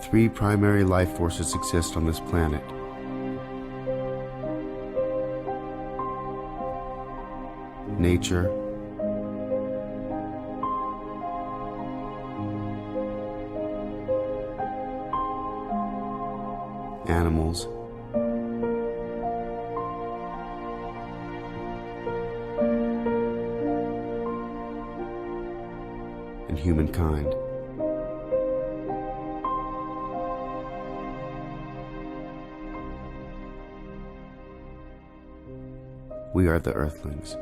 Three primary life forces exist on this planet. Nature, animals, and humankind. We are the Earthlings.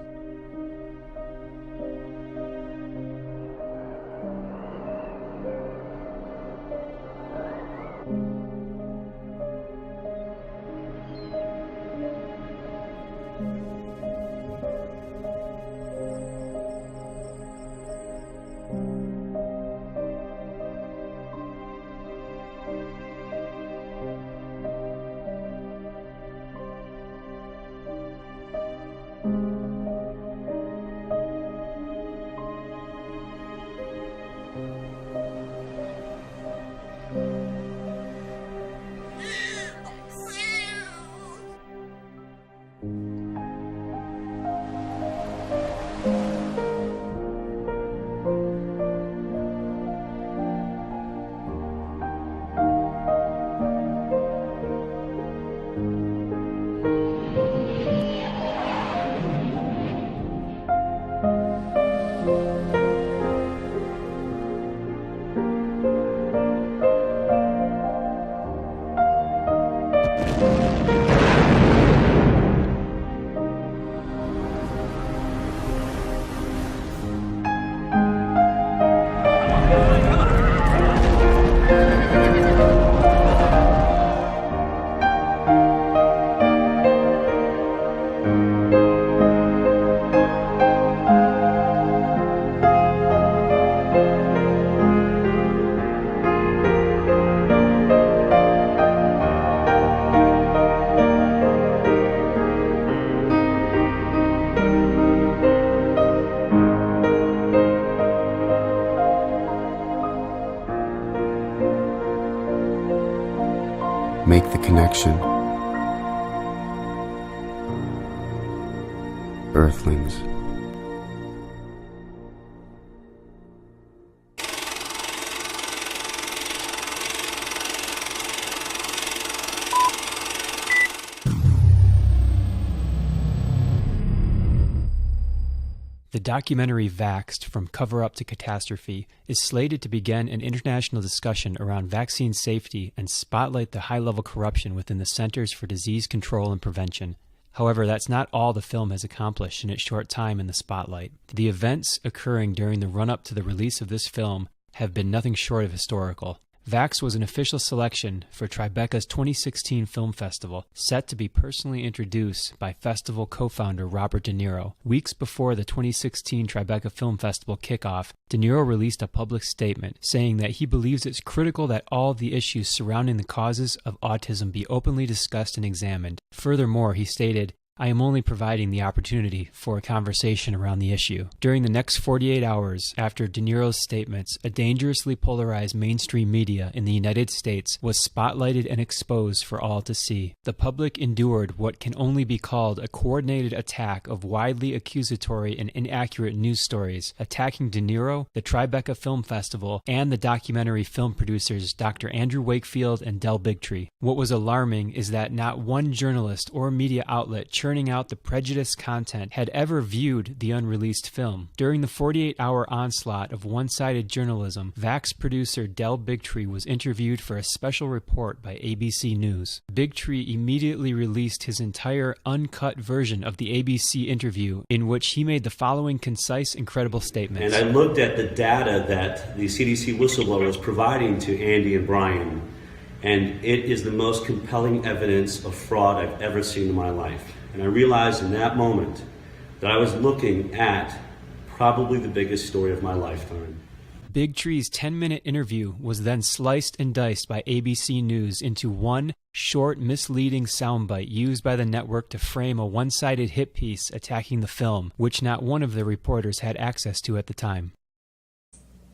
Make the connection. Earthlings. The documentary VAXXED, From Cover-Up to Catastrophe, is slated to begin an international discussion around vaccine safety and spotlight the high-level corruption within the Centers for Disease Control and Prevention. However, that's not all the film has accomplished in its short time in the spotlight. The events occurring during the run-up to the release of this film have been nothing short of historical. VAXXED was an official selection for Tribeca's 2016 film festival, set to be personally introduced by festival co-founder Robert De Niro. Weeks before the 2016 Tribeca Film Festival kickoff, De Niro released a public statement saying that he believes it's critical that all the issues surrounding the causes of autism be openly discussed and examined. Furthermore, he stated, "I am only providing the opportunity for a conversation around the issue." During the next 48 hours after De Niro's statements, a dangerously polarized mainstream media in the United States was spotlighted and exposed for all to see. The public endured what can only be called a coordinated attack of widely accusatory and inaccurate news stories, attacking De Niro, the Tribeca Film Festival, and the documentary film producers Dr. Andrew Wakefield and Del Bigtree. What was alarming is that not one journalist or media outlet churning out the prejudiced content had ever viewed the unreleased film. During the 48-hour onslaught of one-sided journalism, VAXXED producer Del Bigtree was interviewed for a special report by ABC News. Bigtree immediately released his entire uncut version of the ABC interview, in which he made the following concise and credible statements. And I looked at the data that the CDC whistleblower is providing to Andy and Brian, and it is the most compelling evidence of fraud I've ever seen in my life. And I realized in that moment that I was looking at probably the biggest story of my lifetime. Big Tree's 10-minute interview was then sliced and diced by ABC News into one short, misleading soundbite used by the network to frame a one-sided hit piece attacking the film, which not one of the reporters had access to at the time.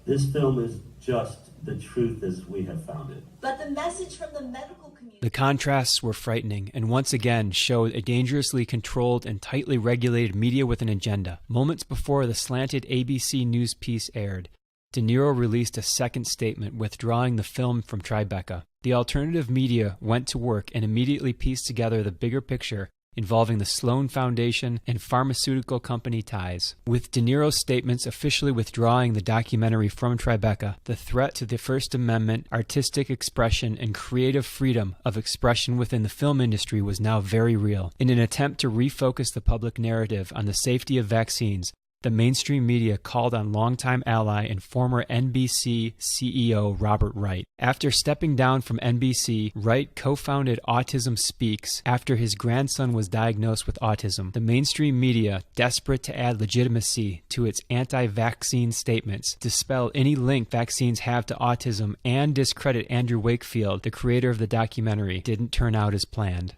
This film is just the truth as we have found it. But the message from the medical community... The contrasts were frightening and once again showed a dangerously controlled and tightly regulated media with an agenda. Moments before the slanted ABC News piece aired, De Niro released a second statement withdrawing the film from Tribeca. The alternative media went to work and immediately pieced together the bigger picture involving the Sloan Foundation and pharmaceutical company ties. With De Niro's statements officially withdrawing the documentary from Tribeca, the threat to the First Amendment, artistic expression, and creative freedom of expression within the film industry was now very real. In an attempt to refocus the public narrative on the safety of vaccines, the mainstream media called on longtime ally and former NBC CEO Robert Wright. After stepping down from NBC, Wright co-founded Autism Speaks after his grandson was diagnosed with autism. The mainstream media, desperate to add legitimacy to its anti-vaccine statements, dispel any link vaccines have to autism, and discredit Andrew Wakefield, the creator of the documentary, didn't turn out as planned.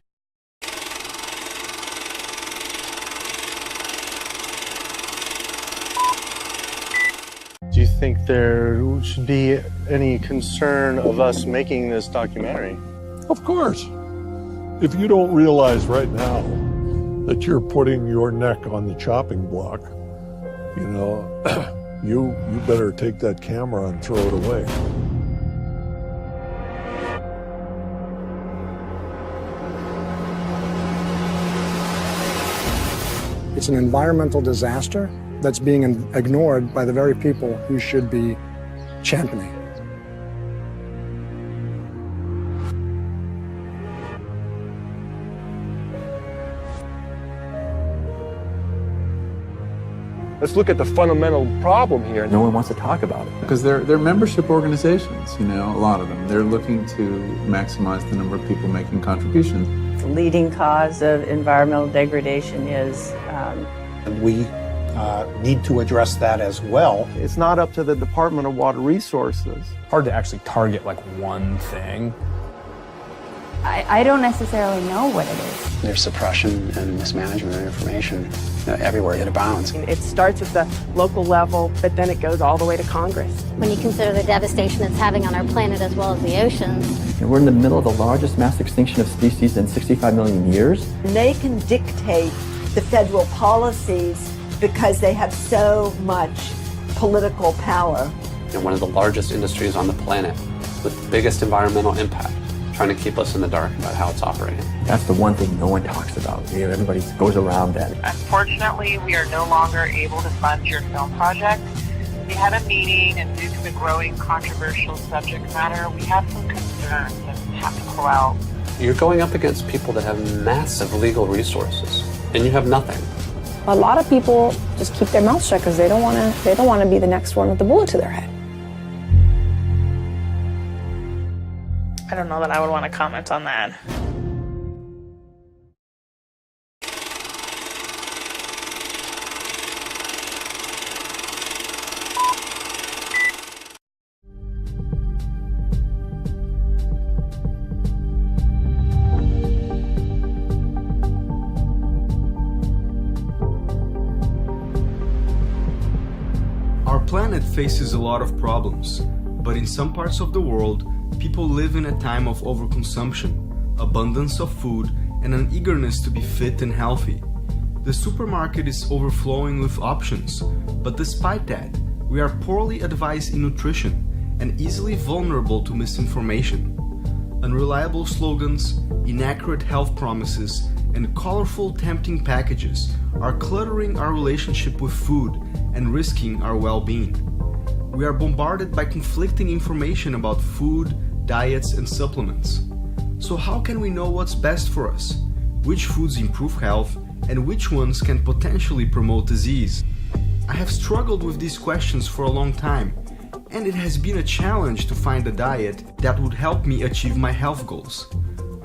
Do you think there should be any concern of us making this documentary? Of course. If you don't realize right now that you're putting your neck on the chopping block, you know, you better take that camera and throw it away. It's an environmental disaster that's being ignored by the very people who should be championing. Let's look at the fundamental problem here. No one wants to talk about it. Because they're membership organizations, you know, a lot of them. They're looking to maximize the number of people making contributions. The leading cause of environmental degradation is... And we need to address that as well. It's not up to the Department of Water Resources. Hard to actually target like one thing. I don't necessarily know what it is. There's suppression and mismanagement of information everywhere. It abounds. It starts at the local level, but then it goes all the way to Congress. When you consider the devastation it's having on our planet as well as the oceans. And we're in the middle of the largest mass extinction of species in 65 million years. And they can dictate the federal policies because they have so much political power. And one of the largest industries on the planet with the biggest environmental impact, trying to keep us in the dark about how it's operating. That's the one thing no one talks about. You know, everybody goes around that. Unfortunately, we are no longer able to fund your film project. We had a meeting, and due to the growing controversial subject matter, we have some concerns that have to go out. You're going up against people that have massive legal resources, and you have nothing. A lot of people just keep their mouths shut because they don't want to be the next one with the bullet to their head. I don't know that I would want to comment on that. Our planet faces a lot of problems, but in some parts of the world, people live in a time of overconsumption, abundance of food, and an eagerness to be fit and healthy. The supermarket is overflowing with options, but despite that, we are poorly advised in nutrition and easily vulnerable to misinformation. Unreliable slogans, inaccurate health promises, and colorful, tempting packages are cluttering our relationship with food and risking our well-being. We are bombarded by conflicting information about food, diets, and supplements. So how can we know what's best for us? Which foods improve health and which ones can potentially promote disease? I have struggled with these questions for a long time, and it has been a challenge to find a diet that would help me achieve my health goals.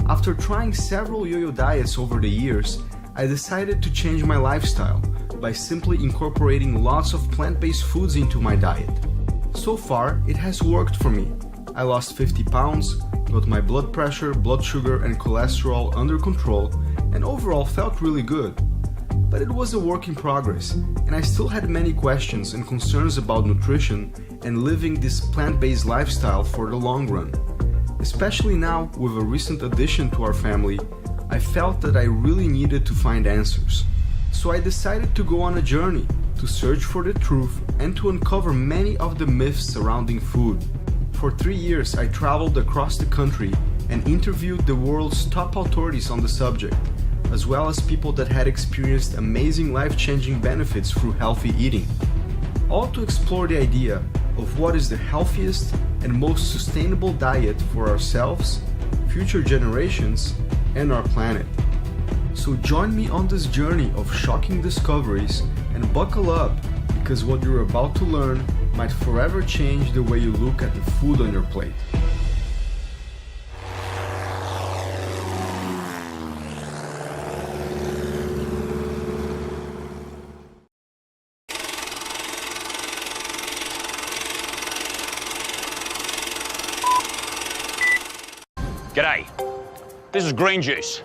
After trying several yo-yo diets over the years, I decided to change my lifestyle by simply incorporating lots of plant-based foods into my diet. So far, it has worked for me. I lost 50 pounds, got my blood pressure, blood sugar and cholesterol under control, and overall felt really good. But it was a work in progress, and I still had many questions and concerns about nutrition and living this plant-based lifestyle for the long run. Especially now, with a recent addition to our family, I felt that I really needed to find answers. So I decided to go on a journey to search for the truth and to uncover many of the myths surrounding food. For 3 years, I traveled across the country and interviewed the world's top authorities on the subject, as well as people that had experienced amazing life-changing benefits through healthy eating. All to explore the idea of what is the healthiest and most sustainable diet for ourselves, future generations, and our planet. So join me on this journey of shocking discoveries and buckle up, because what you're about to learn might forever change the way you look at the food on your plate. G'day, this is green juice.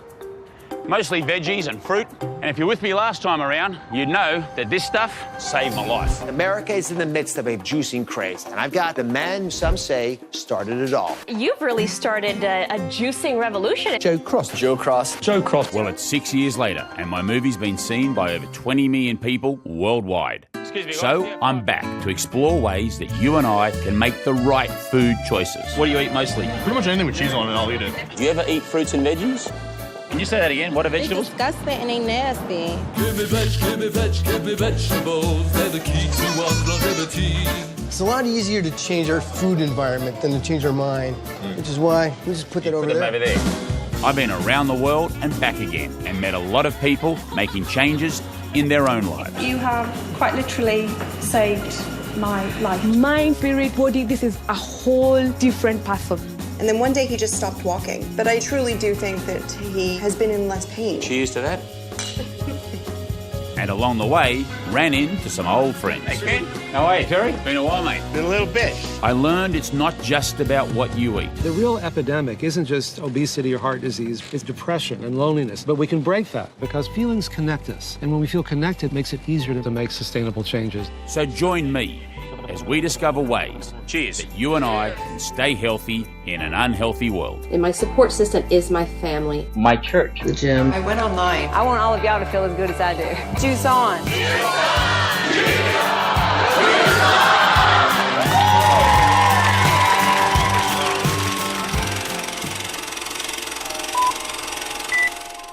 Mostly veggies and fruit, and if you're with me last time around, you'd know that this stuff saved my life. America is in the midst of a juicing craze, and I've got the man some say started it all. You've really started a juicing revolution. Joe Cross. Joe Cross. Joe Cross. Well, it's 6 years later, and my movie's been seen by over 20 million people worldwide. Excuse me, so I'm back to explore ways that you and I can make the right food choices. What do you eat mostly? Pretty much anything with cheese on it, I'll eat it. Do you ever eat fruits and veggies? Can you say that again? What are vegetables? They disgusting and they nasty. Give me vegetables. They're the key to our longevity. It's a lot easier to change our food environment than to change our mind, which is why we just put that over there. Over there. I've been around the world and back again and met a lot of people making changes in their own lives. You have quite literally saved my life. Mind, spirit, body, this is a whole different puzzle. And then one day he just stopped walking. But I truly do think that he has been in less pain. Cheers to that. And along the way, ran into some old friends. Hey, Ken. How are you, Terry? Been a while, mate. Been a little bit. I learned it's not just about what you eat. The real epidemic isn't just obesity or heart disease, it's depression and loneliness. But we can break that because feelings connect us. And when we feel connected, it makes it easier to make sustainable changes. So join me as we discover ways that you and I can stay healthy in an unhealthy world. And my support system is my family. My church. The gym. I went online. I want all of y'all to feel as good as I do. Juice on.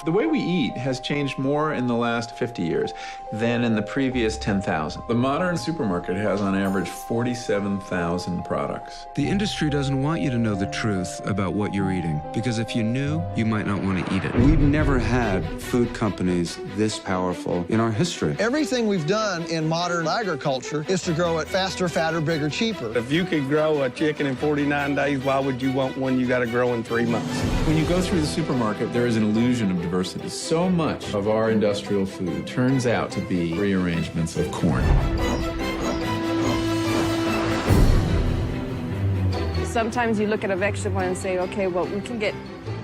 The way we eat has changed more in the last 50 years than in the previous 10,000. The modern supermarket has on average 47,000 products. The industry doesn't want you to know the truth about what you're eating, because if you knew, you might not want to eat it. We've never had food companies this powerful in our history. Everything we've done in modern agriculture is to grow it faster, fatter, bigger, cheaper. If you could grow a chicken in 49 days, why would you want one you got to grow in 3 months? When you go through the supermarket, there is an illusion of diversity. So much of our industrial food turns out to be rearrangements of corn. Sometimes you look at a vegetable and say, okay, well, we can get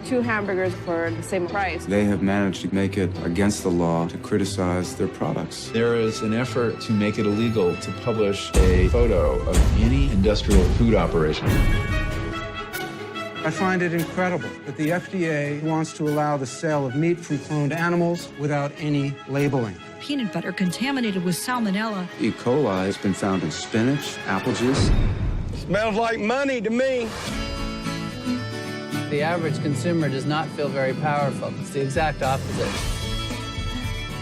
2 hamburgers for the same price. They have managed to make it against the law to criticize their products. There is an effort to make it illegal to publish a photo of any industrial food operation. I find it incredible that the FDA wants to allow the sale of meat from cloned animals without any labeling. Peanut butter contaminated with salmonella. E. coli has been found in spinach, apple juice. Smells like money to me. The average consumer does not feel very powerful. It's the exact opposite.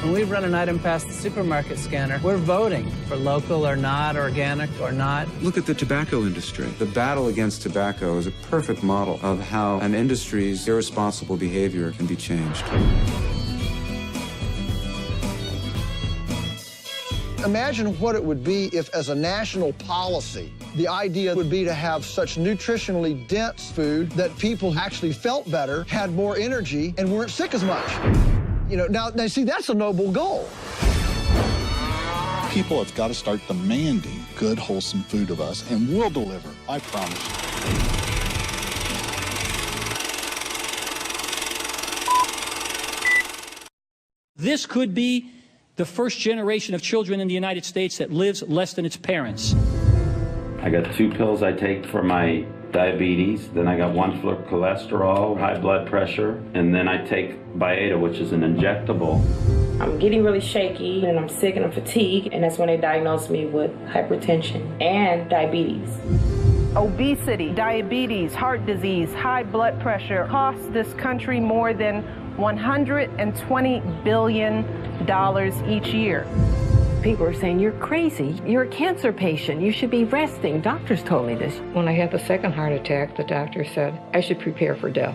When we run an item past the supermarket scanner, we're voting for local or not, organic or not. Look at the tobacco industry. The battle against tobacco is a perfect model of how an industry's irresponsible behavior can be changed. Imagine what it would be if, as a national policy, the idea would be to have such nutritionally dense food that people actually felt better, had more energy, and weren't sick as much. You know, now see, that's a noble goal. People have got to start demanding good, wholesome food of us, and we'll deliver. I promise you. This could be the first generation of children in the United States that lives less than its parents. I got 2 pills I take for my diabetes, then I got 1 for cholesterol, high blood pressure, and then I take Byetta, which is an injectable. I'm getting really shaky, and I'm sick and I'm fatigued, and that's when they diagnosed me with hypertension and diabetes. Obesity, diabetes, heart disease, high blood pressure cost this country more than $120 billion each year. People are saying, you're crazy. You're a cancer patient. You should be resting. Doctors told me this. When I had the second heart attack, the doctor said I should prepare for death.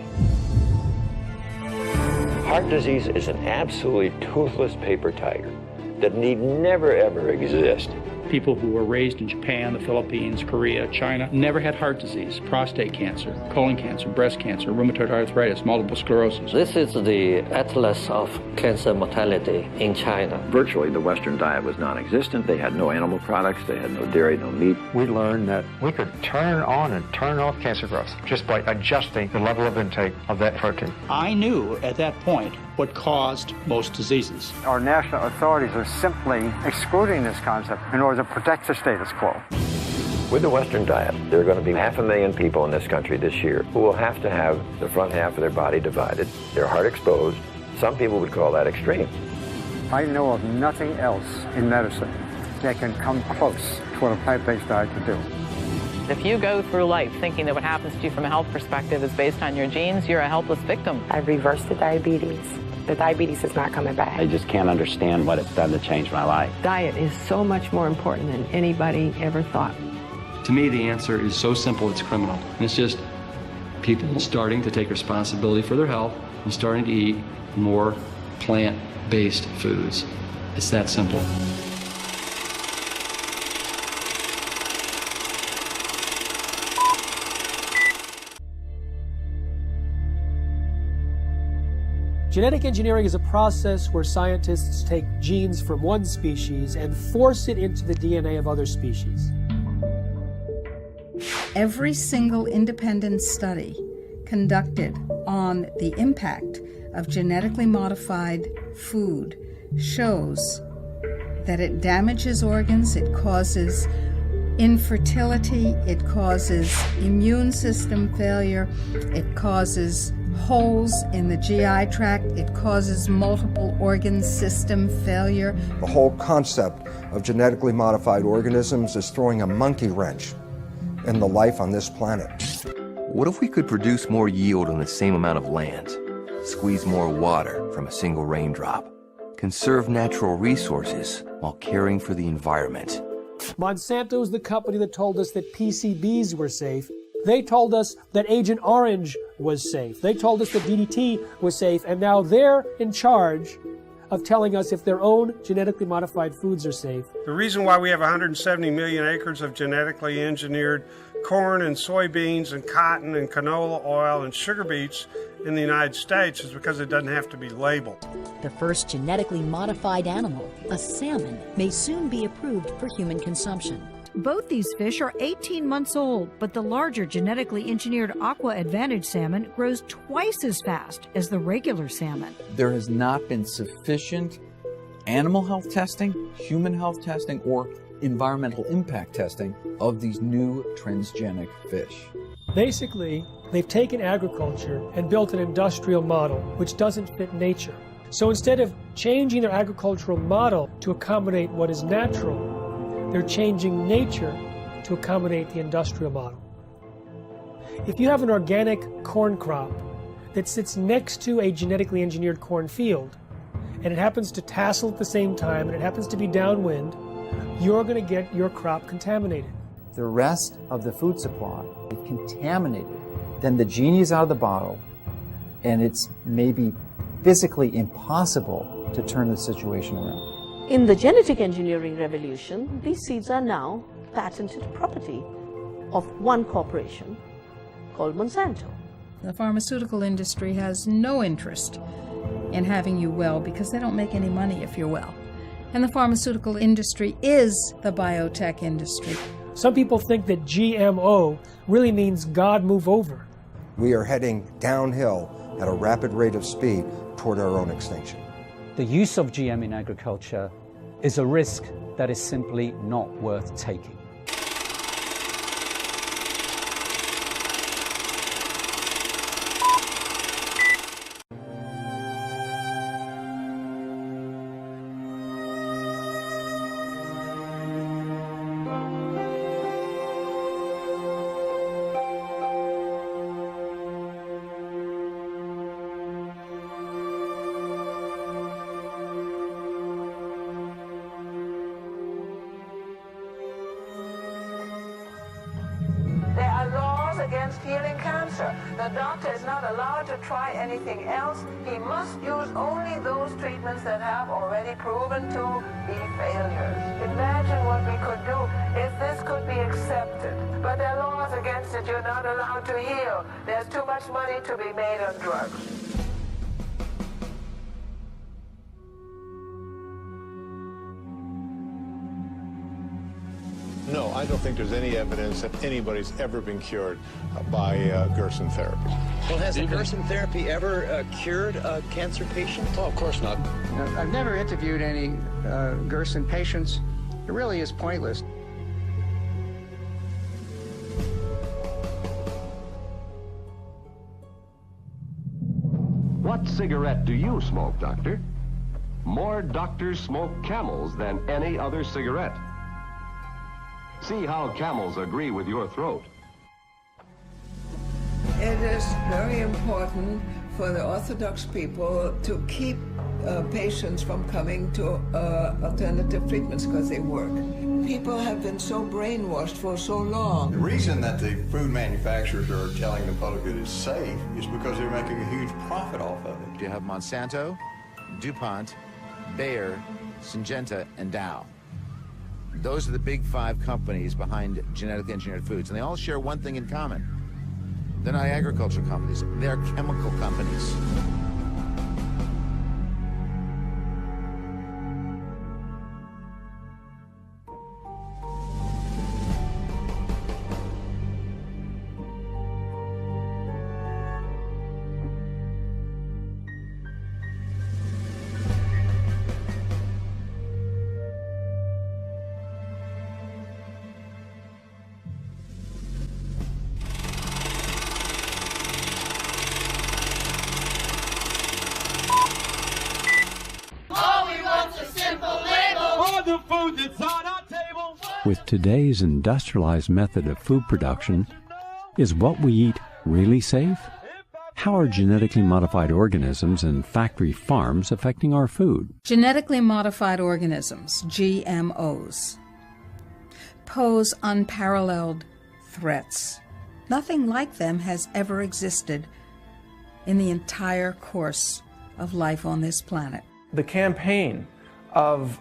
Heart disease is an absolutely toothless paper tiger that need never, ever exist. People who were raised in Japan, the Philippines, Korea, China, never had heart disease, prostate cancer, colon cancer, breast cancer, rheumatoid arthritis, multiple sclerosis. This is the atlas of cancer mortality in China. Virtually, the Western diet was non-existent. They had no animal products. They had no dairy, no meat. We learned that we could turn on and turn off cancer growth just by adjusting the level of intake of that protein. I knew at that point what caused most diseases. Our national authorities are simply excluding this concept in order to protect the status quo. With the Western diet, there are going to be 500,000 people in this country this year who will have to have the front half of their body divided, their heart exposed. Some people would call that extreme. I know of nothing else in medicine that can come close to what a plant-based diet can do. If you go through life thinking that what happens to you from a health perspective is based on your genes, you're a helpless victim. I've reversed the diabetes. The diabetes is not coming back. I just can't understand what it's done to change my life. Diet is so much more important than anybody ever thought. To me, the answer is so simple, it's criminal. And it's just people starting to take responsibility for their health and starting to eat more plant-based foods. It's that simple. Genetic engineering is a process where scientists take genes from one species and force it into the DNA of other species. Every single independent study conducted on the impact of genetically modified food shows that it damages organs, it causes infertility, it causes immune system failure, it causes holes in the GI tract, it causes multiple organ system failure. The whole concept of genetically modified organisms is throwing a monkey wrench in the life on this planet. What if we could produce more yield on the same amount of land, squeeze more water from a single raindrop, conserve natural resources while caring for the environment? Monsanto is the company that told us that PCBs were safe. They told us that Agent Orange was safe. They told us that DDT was safe, and now they're in charge of telling us if their own genetically modified foods are safe. The reason why we have 170 million acres of genetically engineered corn and soybeans and cotton and canola oil and sugar beets in the United States is because it doesn't have to be labeled. The first genetically modified animal, a salmon, may soon be approved for human consumption. Both these fish are 18 months old, but the larger genetically engineered Aqua Advantage salmon grows twice as fast as the regular salmon. There has not been sufficient animal health testing, human health testing, or environmental impact testing of these new transgenic fish. Basically, they've taken agriculture and built an industrial model which doesn't fit nature. So instead of changing their agricultural model to accommodate what is natural, they're changing nature to accommodate the industrial model. If you have an organic corn crop that sits next to a genetically engineered corn field, and it happens to tassel at the same time, and it happens to be downwind, you're going to get your crop contaminated. The rest of the food supply is contaminated. Then the genie is out of the bottle, and it's maybe physically impossible to turn the situation around. In the genetic engineering revolution, these seeds are now patented property of one corporation called Monsanto. The pharmaceutical industry has no interest in having you well because they don't make any money if you're well. And the pharmaceutical industry is the biotech industry. Some people think that GMO really means God move over. We are heading downhill at a rapid rate of speed toward our own extinction. The use of GM in agriculture is a risk that is simply not worth taking. There are laws against healing cancer. The doctor is not allowed to try anything else. He must use only those treatments that have already proven to be failures. Imagine what we could do if this could be accepted. But there are laws against it. You're not allowed to heal. There's too much money to be made on drugs. No, I don't think there's any evidence that anybody's ever been cured by Gerson therapy. Well, has the Gerson therapy ever cured a cancer patient? Oh, of course not. I've never interviewed any Gerson patients. It really is pointless. What cigarette do you smoke, Doctor? More doctors smoke Camels than any other cigarette. See how Camels agree with your throat. It is very important for the Orthodox people to keep patients from coming to alternative treatments because they work. People have been so brainwashed for so long. The reason that the food manufacturers are telling the public that it's safe is because they're making a huge profit off of it. You have Monsanto, DuPont, Bayer, Syngenta, and Dow. Those are the big 5 companies behind genetically engineered foods, and they all share one thing in common. They're not agricultural companies, they're chemical companies. With today's industrialized method of food production, is what we eat really safe? How are genetically modified organisms and factory farms affecting our food? Genetically modified organisms, GMOs, pose unparalleled threats. Nothing like them has ever existed in the entire course of life on this planet. The campaign of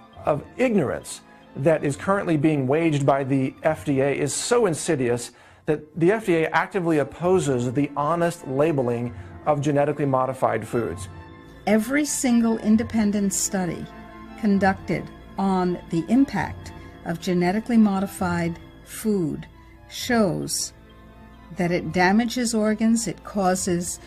ignorance that is currently being waged by the FDA is so insidious that the FDA actively opposes the honest labeling of genetically modified foods. Every single independent study conducted on the impact of genetically modified food shows that it damages organs, it causes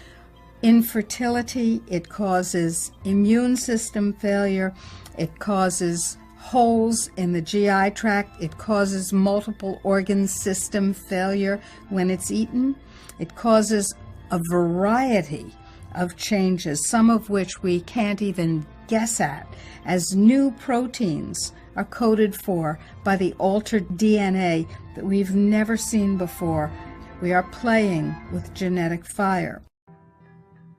infertility, it causes immune system failure, it causes holes in the GI tract, it causes multiple organ system failure when it's eaten. It causes a variety of changes, some of which we can't even guess at, as new proteins are coded for by the altered DNA that we've never seen before. We are playing with genetic fire.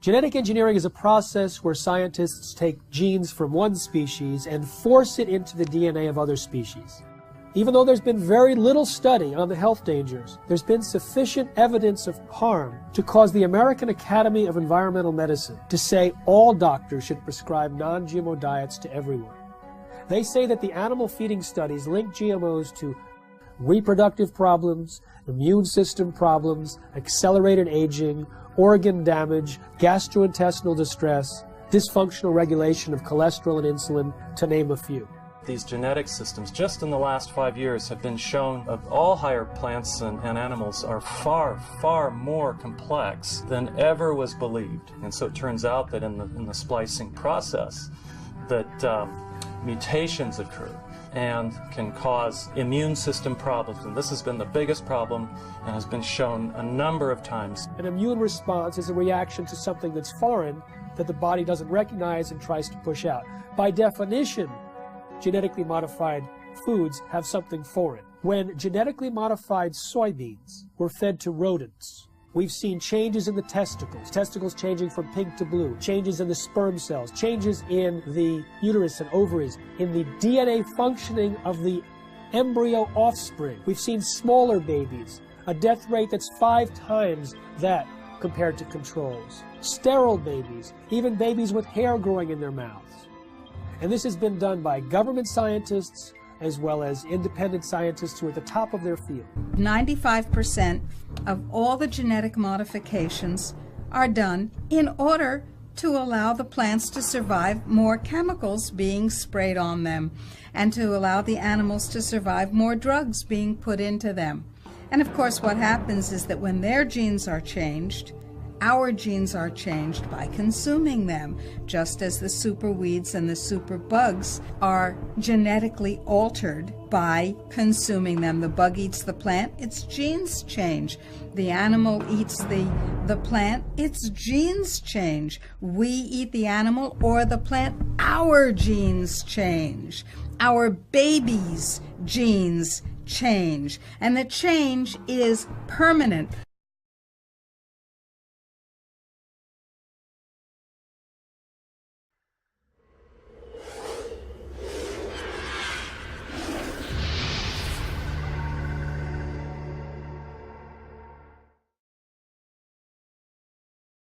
Genetic engineering is a process where scientists take genes from one species and force it into the DNA of other species. Even though there's been very little study on the health dangers, there's been sufficient evidence of harm to cause the American Academy of Environmental Medicine to say all doctors should prescribe non-GMO diets to everyone. They say that the animal feeding studies link GMOs to reproductive problems, immune system problems, accelerated aging, organ damage, gastrointestinal distress, dysfunctional regulation of cholesterol and insulin, to name a few. These genetic systems, just in the last 5 years, have been shown of all higher plants and animals are far, far more complex than ever was believed. And so it turns out that in the splicing process, that mutations occur and can cause immune system problems. And this has been the biggest problem and has been shown a number of times. An immune response is a reaction to something that's foreign that the body doesn't recognize and tries to push out. By definition, genetically modified foods have something foreign. When genetically modified soybeans were fed to rodents, we've seen changes in the testicles changing from pink to blue, changes in the sperm cells, changes in the uterus and ovaries, in the DNA functioning of the embryo offspring. We've seen smaller babies, a death rate that's 5 times that compared to controls. Sterile babies, even babies with hair growing in their mouths. And this has been done by government scientists as well as independent scientists who are at the top of their field. 95% of all the genetic modifications are done in order to allow the plants to survive more chemicals being sprayed on them and to allow the animals to survive more drugs being put into them. And of course what happens is that when their genes are changed, our genes are changed by consuming them, just as the superweeds and the superbugs are genetically altered by consuming them. The bug eats the plant, its genes change. The animal eats the plant, its genes change. We eat the animal or the plant, our genes change. Our babies' genes change, and the change is permanent.